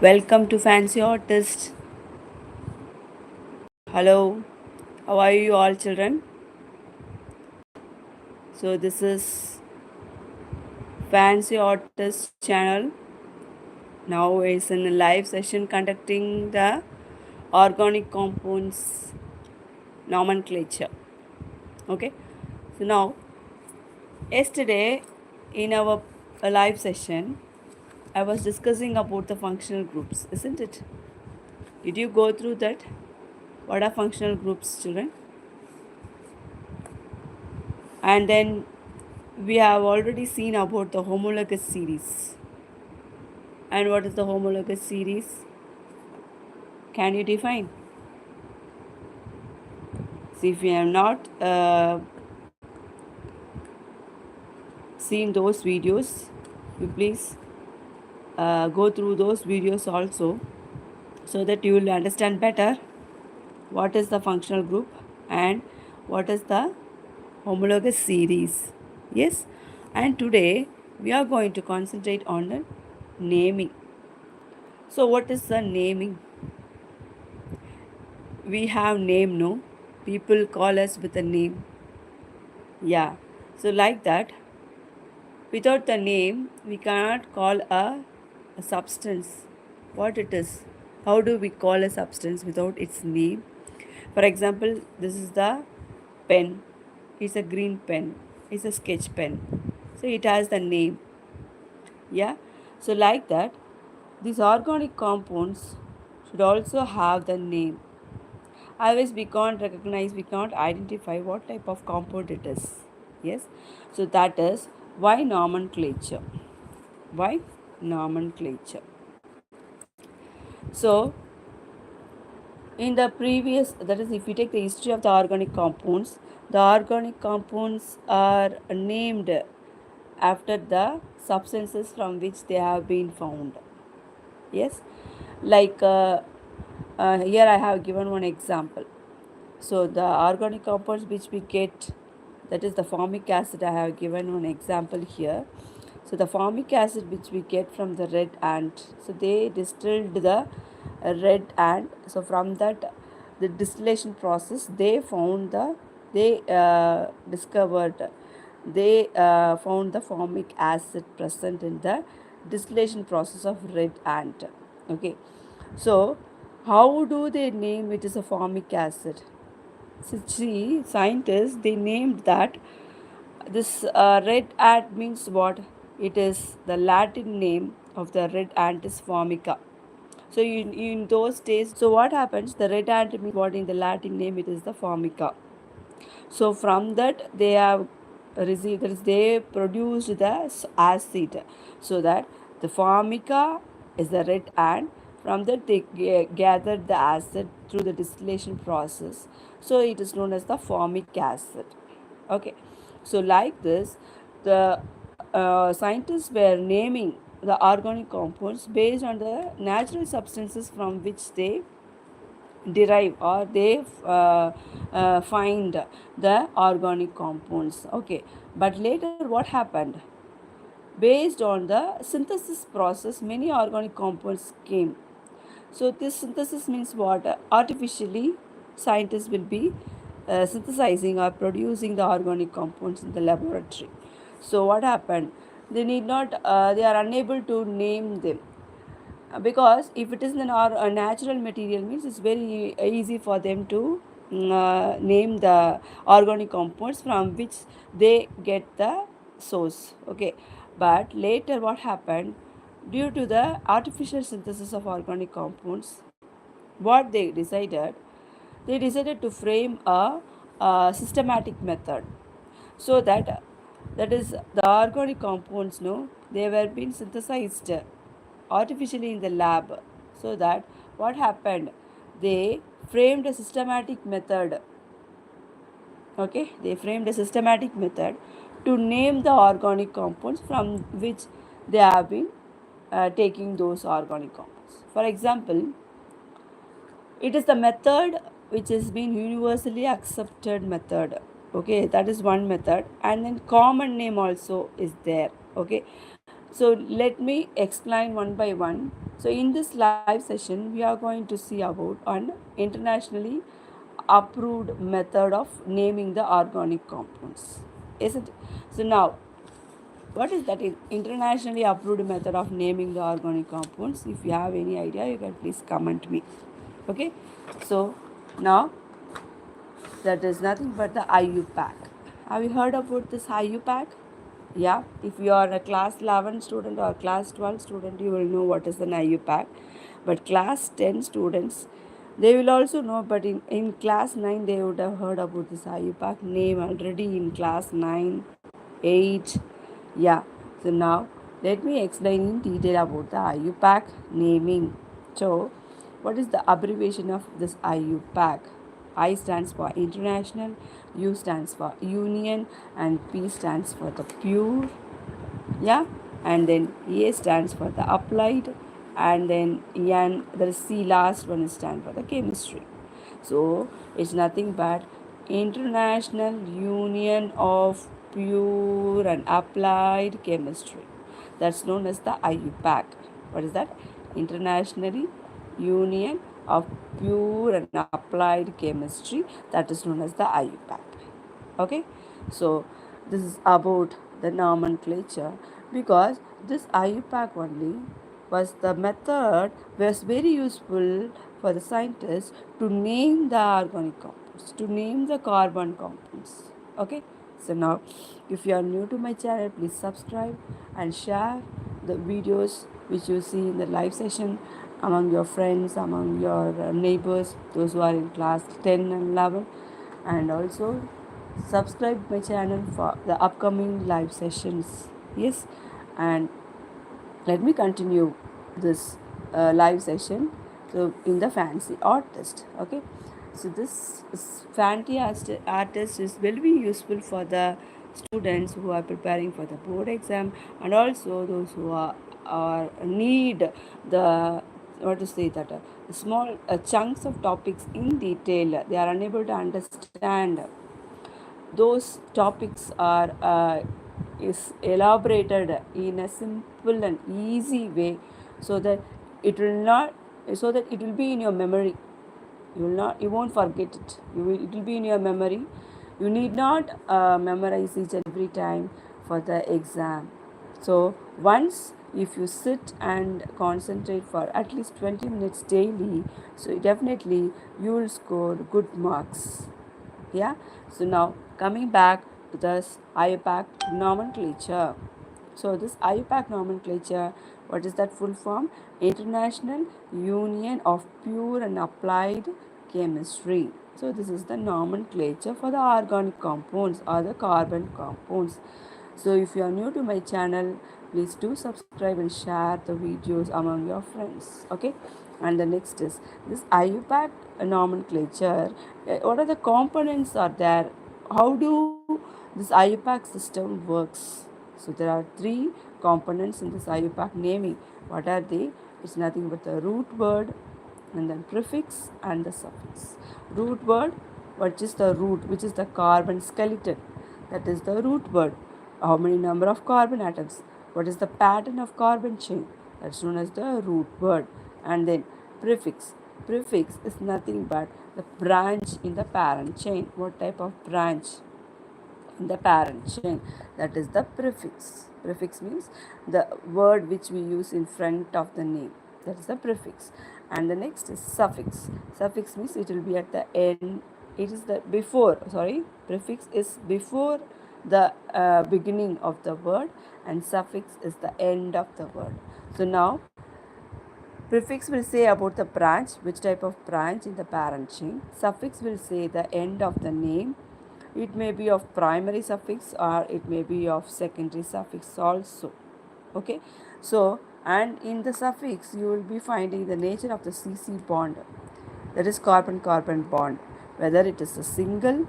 Welcome to Fancy Artist. Hello, how are you all, children? So, this is Fancy Artist channel. Now is in a live session conducting the organic compounds nomenclature. Okay, so now, yesterday in our live session, I was discussing about the functional groups, isn't it? Did you go through that? What are functional groups, children? And then we have already seen about the homologous series. And what is the homologous series? Can you define? See, if you have not seen those videos, you please go through those videos also, so that you will understand better what is the functional group and what is the homologous series. Yes, and today we are going to concentrate on the naming. So what is the naming? We have name, no? People call us with a name. Yeah, so like that, without the name we cannot call a substance what it is. How do we call a substance without its name? For example, this is the pen. It's a green pen. It's a sketch pen. So it has the name. Yeah. So like that, these organic compounds should also have the name. Otherwise, we can't recognize, we can't identify what type of compound it is. Yes. So that is why nomenclature. Why nomenclature? So in the previous, that is, if we take the history of the organic compounds are named after the substances from which they have been found. Yes, like here I have given one example. So the organic compounds which we get, that is the formic acid, I have given one example here. So the formic acid which we get from the red ant, so they distilled the red ant. So from that, the distillation process, they found they found the formic acid present in the distillation process of red ant. Okay, so how do they name it as a formic acid? So see, scientists, they named that this red ant means what? It is the Latin name of the red ant is formica. So in those days, so what happens? The red ant means what in the Latin name? It is the formica. So from that they have received, that is, they produced the acid. So that the formica is the red ant. From that they gathered the acid through the distillation process. So it is known as the formic acid. Okay. So like this, the scientists were naming the organic compounds based on the natural substances from which they derive or they find the organic compounds. Okay, but later what happened? Based on the synthesis process, many organic compounds came. So this synthesis means what? Artificially, scientists will be synthesizing or producing the organic compounds in the laboratory. So what happened? They need not. They are unable to name them, because if it is a natural material means it's very easy for them to name the organic compounds from which they get the source. Okay, but later what happened? Due to the artificial synthesis of organic compounds, what they decided to frame a systematic method, so that is the organic compounds, no, they were being synthesized artificially in the lab. So that what happened, they framed a systematic method. Okay, they framed a systematic method to name the organic compounds from which they have been taking those organic compounds. For example, it is the method which has been universally accepted method. Okay, that is one method, and then common name also is there. Okay, So let me explain one by one. So in this live session we are going to see about an internationally approved method of naming the organic compounds, isn't it? So now, what is that internationally approved method of naming the organic compounds? If you have any idea, you can please comment me. Okay, so now that is nothing but the IUPAC. Have you heard about this IUPAC? Yeah, if you are a class 11 student or class 12 student, you will know what is an IUPAC. But class 10 students, they will also know, but in class 9, they would have heard about this IUPAC name already in class 9, 8. Yeah, so now let me explain in detail about the IUPAC naming. So, what is the abbreviation of this IUPAC? I stands for international, U stands for union, and P stands for the pure. Yeah, and then A stands for the applied, and then N, the C last one stands for the chemistry. So it's nothing but International Union of Pure and Applied Chemistry. That's known as the IUPAC. What is that? Internationally Union of Pure and Applied Chemistry. That is known as the IUPAC. Okay, so this is about the nomenclature, because this IUPAC only was the method was very useful for the scientists to name the organic compounds, to name the carbon compounds. Okay, so now if you are new to my channel, please subscribe and share the videos which you see in the live session among your friends, among your neighbors, those who are in class 10 and 11, and also subscribe my channel for the upcoming live sessions. Yes, and let me continue this live session. So in the fancy artist, okay, so this fancy artist is will be useful for the students who are preparing for the board exam, and also those who are need the, what to say, that small chunks of topics in detail. They are unable to understand those topics are is elaborated in a simple and easy way, so that it will not, so that it will be in your memory. You won't forget it. It will be in your memory. You need not memorize each and every time for the exam. So once if you sit and concentrate for at least 20 minutes daily, so definitely you will score good marks. Yeah, so now coming back to this IUPAC nomenclature. So this IUPAC nomenclature, what is that full form? International Union of Pure and Applied Chemistry. So this is the nomenclature for the organic compounds or the carbon compounds. So if you are new to my channel, please do subscribe and share the videos among your friends. Okay, and the next is this IUPAC nomenclature. What are the components are there? How do this IUPAC system works? So there are three components in this IUPAC naming. What are they? It's nothing but the root word, and then prefix and the suffix. Root word, what is the root, which is the carbon skeleton, that is the root word. How many number of carbon atoms, what is the pattern of carbon chain, that's known as the root word. And then prefix is nothing but the branch in the parent chain. What type of branch in the parent chain? That is the prefix means the word which we use in front of the name, that is the prefix. And the next is suffix means it will be at the end. It is the before, sorry, prefix is before the beginning of the word, and suffix is the end of the word. So now prefix will say about the branch, which type of branch in the parent chain. Suffix will say the end of the name. It may be of primary suffix or it may be of secondary suffix also. Okay, so and in the suffix you will be finding the nature of the CC bond, that is carbon carbon bond, whether it is a single,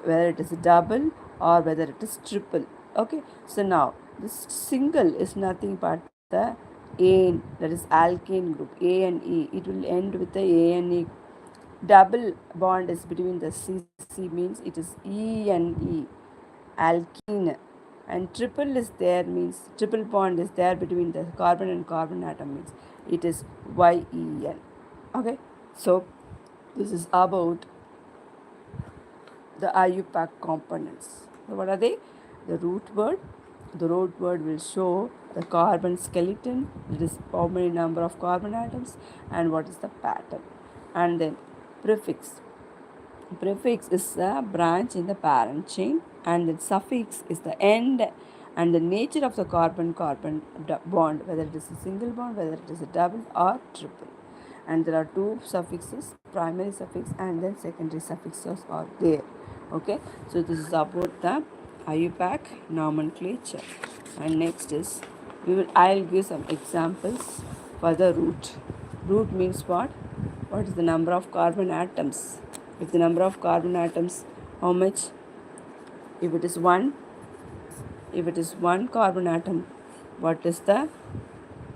whether it is a double, or whether it is triple. Okay, so now this single is nothing but the ane, that is alkane group, A and E. It will end with the A and E. Double bond is between the CC, means it is E and E, alkene. and triple is there means triple bond is there between the carbon and carbon atom means it is YEN. Okay, so this is about the IUPAC components. So what are they? The root word. The root word will show the carbon skeleton, it is how many number of carbon atoms and what is the pattern. And then prefix. Prefix is a branch in the parent chain, and the suffix is the end and the nature of the carbon-carbon bond, whether it is a single bond, whether it is a double or triple. And there are two suffixes, primary suffix and then secondary suffixes are there. Okay, so this is about the IUPAC nomenclature. And next is I'll give some examples for the root. Root means what? What is the number of carbon atoms? If the number of carbon atoms, how much? If it is one carbon atom, what is the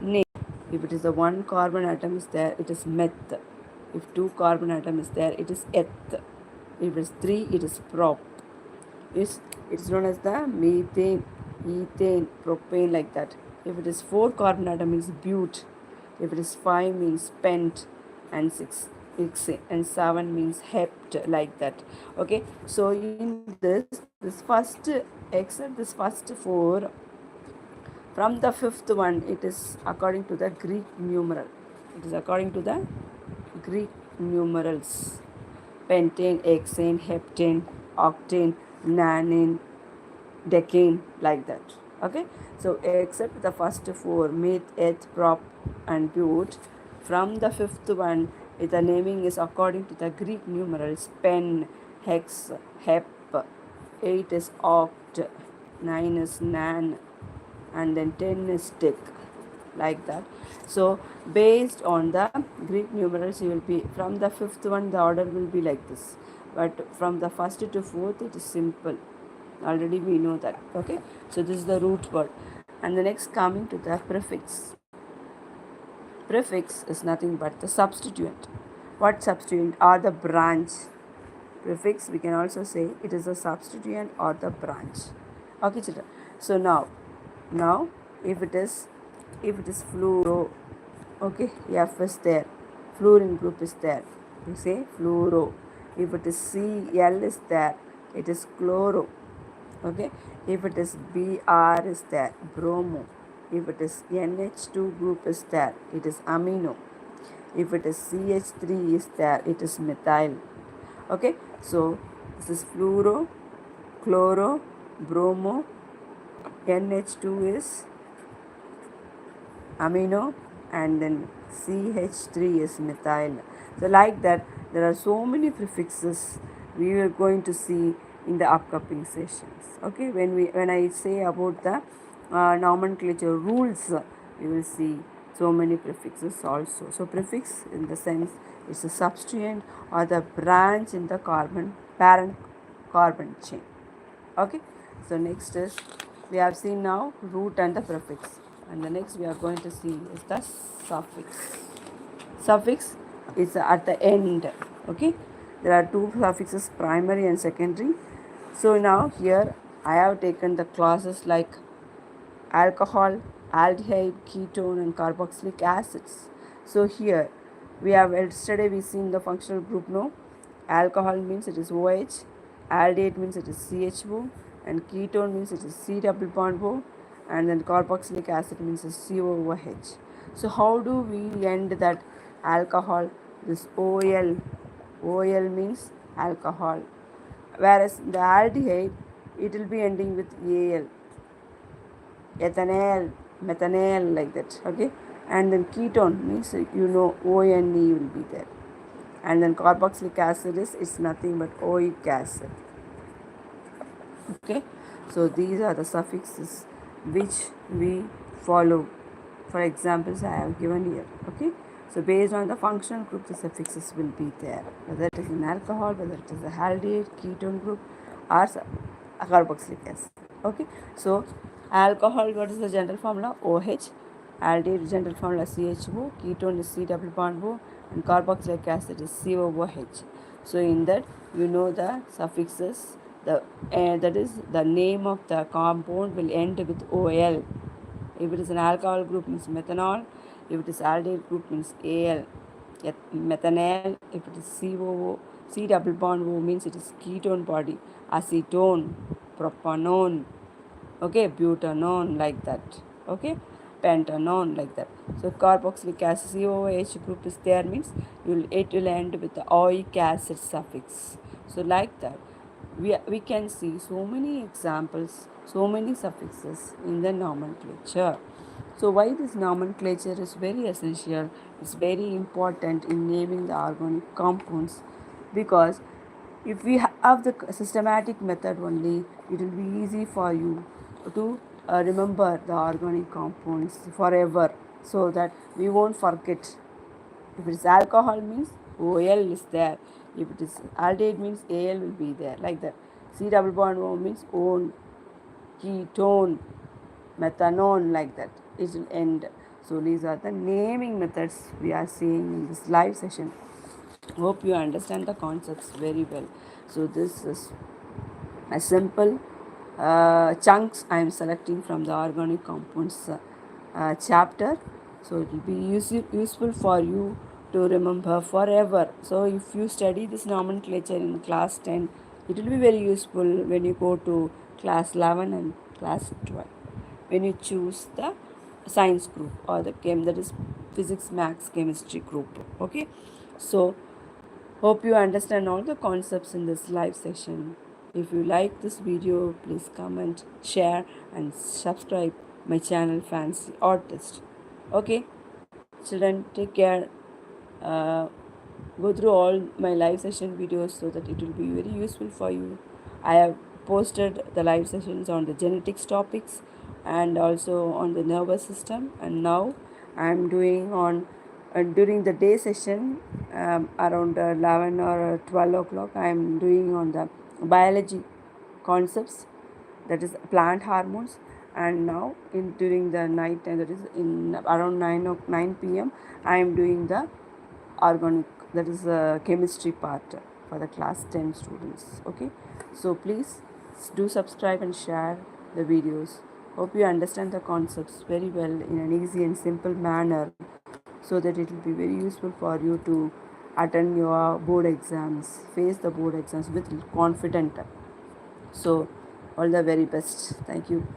name? If it is the one carbon atom is there, it is meth. If two carbon atom is there, it is eth. If it is three, it is prop. It's known as the methane, ethane, propane, like that. If it is four carbon atom, means bute. If it is five, means pent, and six and seven means hept, like that. Okay, so in this first, except this first four, from the fifth one, it is according to the Greek numeral. It is according to the Greek numerals: pentane, hexane, heptane, octane, nanane, decane, like that. Okay, so except the first four, meth, eth, prop and bute, from the fifth one, the naming is according to the Greek numerals: pen, hex, hep, 8 is oct, 9 is nan, and then 10 is dec, like that. So based on the Greek numerals, you will be from the fifth one, the order will be like this, but from the first to fourth, it is simple. Already we know that. Okay, so this is the root word. And the next, coming to the prefix. Prefix is nothing but the substituent. What substituent? Or the branch. Prefix, we can also say it is a substituent or the branch. Okay, children. So now if it is fluoro, okay, F is there, fluorine group is there, you say fluoro. If it is Cl is there, it is chloro. Okay, if it is Br is there, bromo. If it is NH2 group is there, it is amino. If it is CH3 is there, it is methyl. Okay, so this is fluoro, chloro, bromo, NH2 is amino, and then CH3 is methyl. So like that, there are so many prefixes we are going to see in the upcoming sessions. Okay, when I say about the nomenclature rules, you will see so many prefixes also. So prefix in the sense is a substituent or the branch in the parent carbon chain. Okay, so next is, we have seen now root and the prefix, and the next we are going to see is the suffix. Suffix is at the end. Okay, there are two suffixes, primary and secondary. So now here I have taken the classes like alcohol, aldehyde, ketone and carboxylic acids. So here we have yesterday we seen the functional group. No, alcohol means it is OH, aldehyde means it is CHO, and ketone means it is C double bond O, and then carboxylic acid means it's COOH. So how do we end that alcohol? This OL means alcohol, whereas the aldehyde, it will be ending with AL, ethanol, methanol, like that. Okay, and then ketone means ONE will be there, and then carboxylic acid is, it's nothing but oic acid. Okay, so these are the suffixes which we follow. For examples I have given here. Okay, so based on the functional group, the suffixes will be there, whether it is an alcohol, whether it is a aldehyde, ketone group, or carboxylic acid. Okay, so alcohol, what is the general formula? OH, aldehyde general formula CHO, ketone is C double bond O, and carboxylic acid is COOH. So in that, you know the suffixes The that is the name of the compound will end with OL. If it is an alcohol group means methanol. If it is aldehyde group means AL. Methanol. If it is COO, C double bond O means it is ketone body. Acetone, propanone, okay, butanone, like that, okay, pentanone, like that. So carboxylic acid COOH group is there means it will end with the oic acid suffix. So like that, we can see so many examples, so many suffixes in the nomenclature. So why this nomenclature is very essential, it's very important in naming the organic compounds, because if we have the systematic method only, it will be easy for you to remember the organic compounds forever, so that we won't forget. If it is alcohol means OL is there. If it is aldehyde means AL will be there, like that. C double bond O means own, ketone, methanone, like that. It will end. So these are the naming methods we are seeing in this live session. Hope you understand the concepts very well. So this is a simple chunks I am selecting from the organic compounds chapter. So it will be useful for you to remember forever. So if you study this nomenclature in class 10, it will be very useful when you go to class 11 and class 12, when you choose the science group or the that is physics, maths, chemistry group. Okay, so hope you understand all the concepts in this live session. If you like this video, please comment, share and subscribe my channel Fancy Artist. Okay, children, take care. Uh, Go through all my live session videos so that it will be very useful for you. I have posted the live sessions on the genetics topics and also on the nervous system, and now I am doing on during the day session around 11 or 12 o'clock. I am doing on the biology concepts, that is plant hormones. And now in during the night time, that is in around 9 p.m., I am doing the organic, that is the chemistry part for the class 10 students. Okay, so please do subscribe and share the videos. Hope you understand the concepts very well in an easy and simple manner, so that it will be very useful for you to attend your board exams, face the board exams with confidence. So all the very best. Thank you.